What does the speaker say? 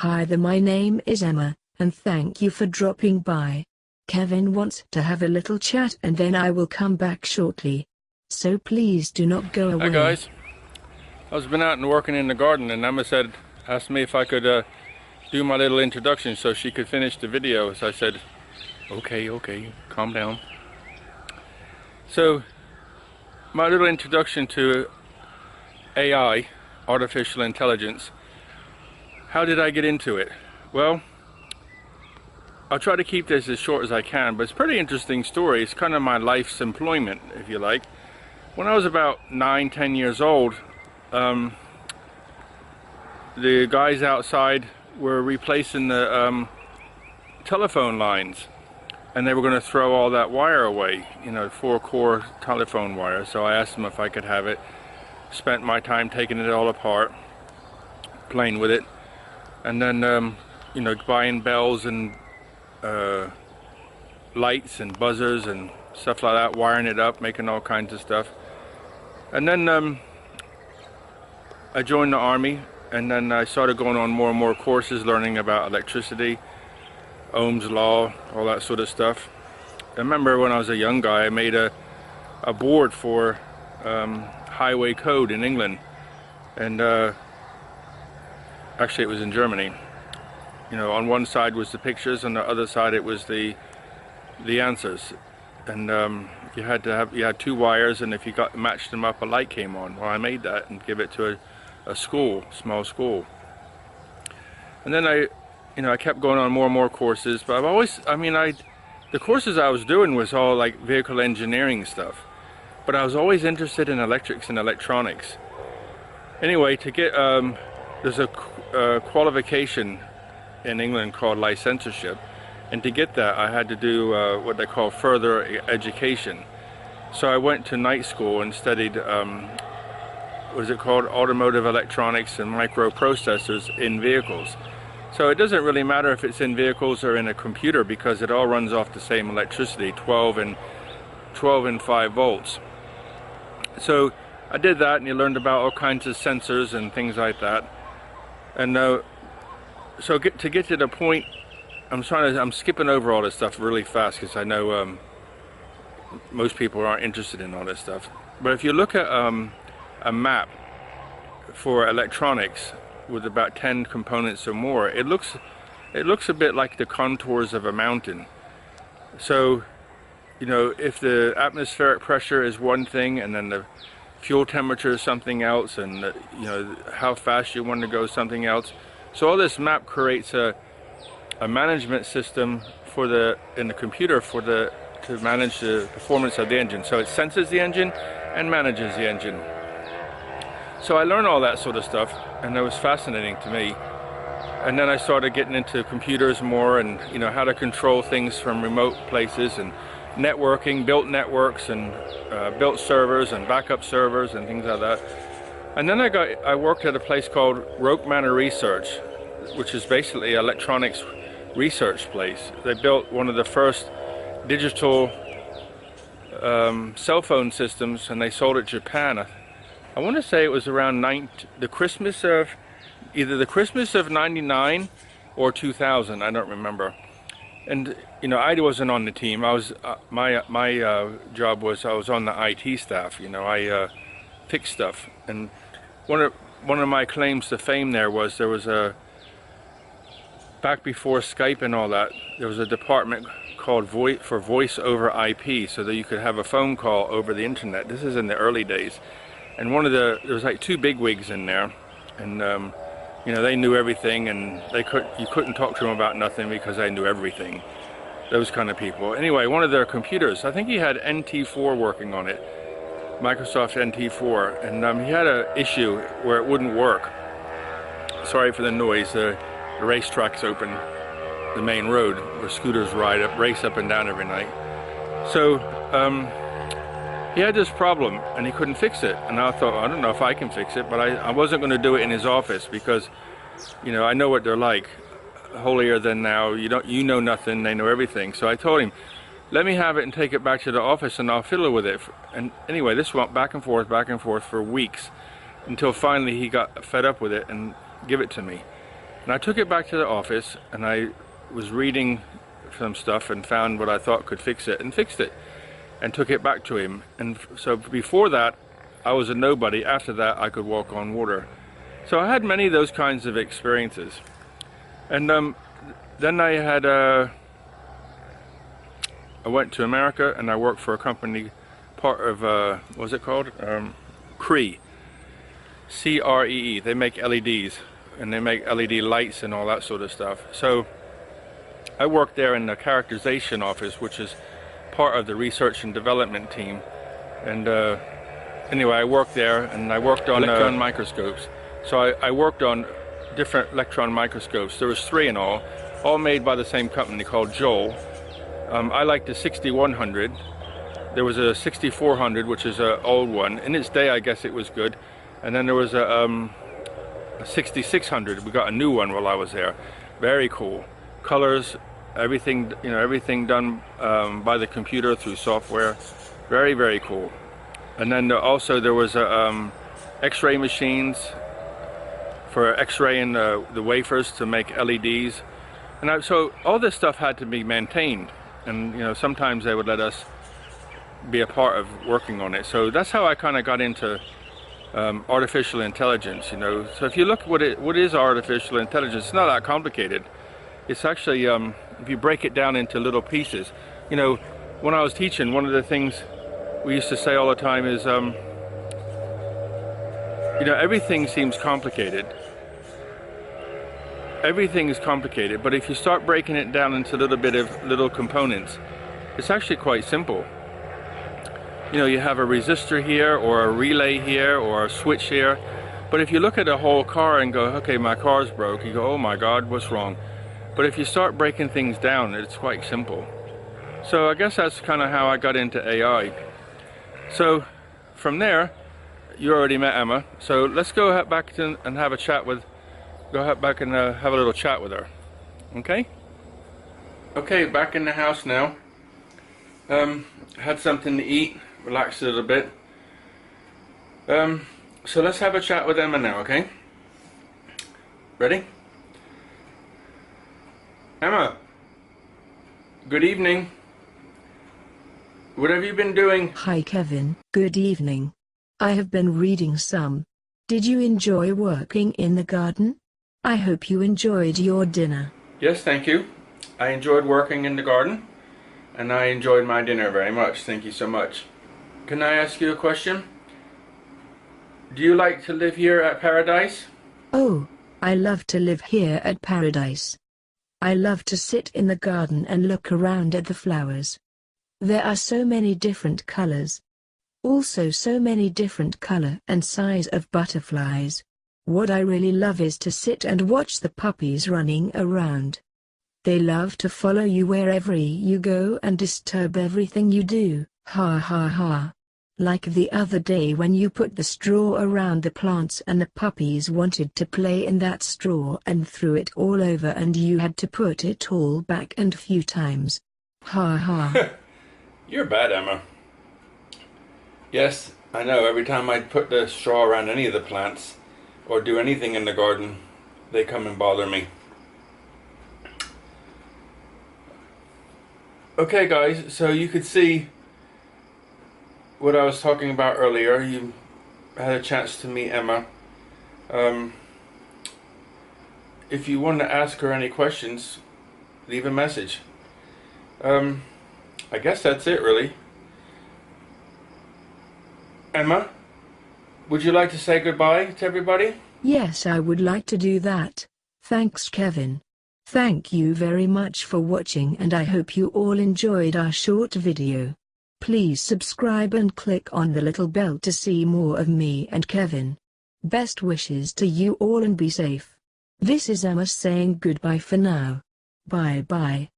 Hi there, my name is Emma, and thank you for dropping by. Kevin wants to have a little chat and then I will come back shortly. So please do not go away. Hi guys. I've been out and working in the garden, and Emma asked me if I could do my little introduction so she could finish the video. So I said, okay, calm down. So my little introduction to AI, artificial intelligence. How did I get into it? Well, I'll try to keep this as short as I can, but it's a pretty interesting story. It's kind of my life's employment, if you like. When I was about 9-10 years old, the guys outside were replacing the telephone lines, and they were going to throw all that wire away, you know, 4-core telephone wire. So I asked them if I could have it. Spent my time taking it all apart, playing with it, and then you know, buying bells and lights and buzzers and stuff like that, wiring it up, making all kinds of stuff. And then I joined the army, and then I started going on more and more courses, learning about electricity, Ohm's law, all that sort of stuff. I remember when I was a young guy, I made a board for highway code in England, and actually it was in Germany. You know, on one side was the pictures, on the other side it was the answers, and you had 2 wires, and if you matched them up, a light came on. Well, I made that and give it to a school, small school. And then I kept going on more and more courses, but the courses I was doing was all like vehicle engineering stuff, but I was always interested in electrics and electronics. Anyway, to get there's a qualification in England called licensure, and to get that I had to do what they call further education. So I went to night school and studied what is it called, automotive electronics and microprocessors in vehicles. So it doesn't really matter if it's in vehicles or in a computer, because it all runs off the same electricity, 12 and 5 volts. So I did that, and you learned about all kinds of sensors and things like that. And so to get to the point, I'm skipping over all this stuff really fast because I know most people aren't interested in all this stuff. But if you look at a map for electronics with about 10 components or more, it looks a bit like the contours of a mountain. So, you know, if the atmospheric pressure is one thing, and then the fuel temperature is something else, and you know, how fast you want to go something else. So all this map creates a management system in the computer to manage the performance of the engine. So it senses the engine and manages the engine. So I learned all that sort of stuff, and it was fascinating to me. And then I started getting into computers more, and you know, how to control things from remote places, and networking, built networks, and built servers and backup servers and things like that. And then I worked at a place called Roke Manor Research, which is basically an electronics research place. They built one of the first digital cell phone systems, and they sold it to Japan. I want to say it was around the Christmas of either the Christmas of '99 or 2000. I don't remember. And you know, I wasn't on the team. I was my job was I was on the IT staff. You know, I fixed stuff. And one of my claims to fame there was back before Skype and all that, there was a department called voice over IP, so that you could have a phone call over the internet. This is in the early days. And there was like 2 bigwigs in there, and you know, they knew everything, and you couldn't talk to them about nothing because they knew everything. Those kind of people. Anyway, one of their computers, I think he had NT4 working on it, Microsoft NT4, and he had an issue where it wouldn't work. Sorry for the noise. The racetrack's open, the main road where scooters race up and down every night. So he had this problem, and he couldn't fix it. And I thought, I don't know if I can fix it, but I wasn't going to do it in his office, because, you know, I know what they're like. Holier than thou. You know nothing, they know everything. So I told him, let me have it and take it back to the office, and I'll fiddle with it. And anyway, this went back and forth for weeks, until finally he got fed up with it and gave it to me. And I took it back to the office, and I was reading some stuff and found what I thought could fix it, and fixed it, and took it back to him. And so before that, I was a nobody. After that, I could walk on water. So I had many of those kinds of experiences. And then I had I went to America, and I worked for a company, part of what was it called? Cree. C-R-E-E. They make LEDs, and they make LED lights and all that sort of stuff. So I worked there in the characterization office, which is part of the research and development team. And anyway, I worked there, and I worked on electron microscopes. So I worked on different electron microscopes. There was 3 in all made by the same company called Joel. I liked the 6100. There was a 6400, which is an old one. In its day, I guess it was good. And then there was a 6600. We got a new one while I was there. Very cool. Colors, everything, you know, everything done by the computer through software. Very, very cool. And then also there was X-ray machines for X-raying the wafers to make LEDs. And so all this stuff had to be maintained. And you know, sometimes they would let us be a part of working on it. So that's how I kind of got into artificial intelligence, you know. So if you look at what is artificial intelligence, it's not that complicated. It's actually, if you break it down into little pieces, you know, when I was teaching, one of the things we used to say all the time is, you know, everything seems complicated. Everything is complicated, but if you start breaking it down into little components, it's actually quite simple. You know, you have a resistor here, or a relay here, or a switch here. But if you look at a whole car and go, okay, my car's broke, you go, oh my God, what's wrong? But if you start breaking things down, it's quite simple. So I guess that's kind of how I got into AI. So from there, you already met Emma. So let's go back and have a chat with, back and have a little chat with her. Okay? Okay, back in the house now. Had something to eat, relaxed a little bit. So let's have a chat with Emma now, okay? Ready? Emma, good evening. What have you been doing? Hi Kevin, good evening. I have been reading some. Did you enjoy working in the garden? I hope you enjoyed your dinner. Yes, thank you. I enjoyed working in the garden, and I enjoyed my dinner very much. Thank you so much. Can I ask you a question? Do you like to live here at Paradise? Oh, I love to live here at Paradise. I love to sit in the garden and look around at the flowers. There are so many different colors. Also so many different color and size of butterflies. What I really love is to sit and watch the puppies running around. They love to follow you wherever you go and disturb everything you do. Ha ha ha. Like the other day when you put the straw around the plants and the puppies wanted to play in that straw and threw it all over and you had to put it all back and few times. Ha ha. You're bad, Emma. Yes, I know. Every time I put the straw around any of the plants or do anything in the garden, they come and bother me. Okay guys, so you could see what I was talking about earlier. You had a chance to meet Emma. If you want to ask her any questions, leave a message. I guess that's it really. Emma, would you like to say goodbye to everybody? Yes, I would like to do that. Thanks Kevin. Thank you very much for watching and I hope you all enjoyed our short video. Please subscribe and click on the little bell to see more of me and Kevin. Best wishes to you all and be safe. This is Emma saying goodbye for now. Bye bye.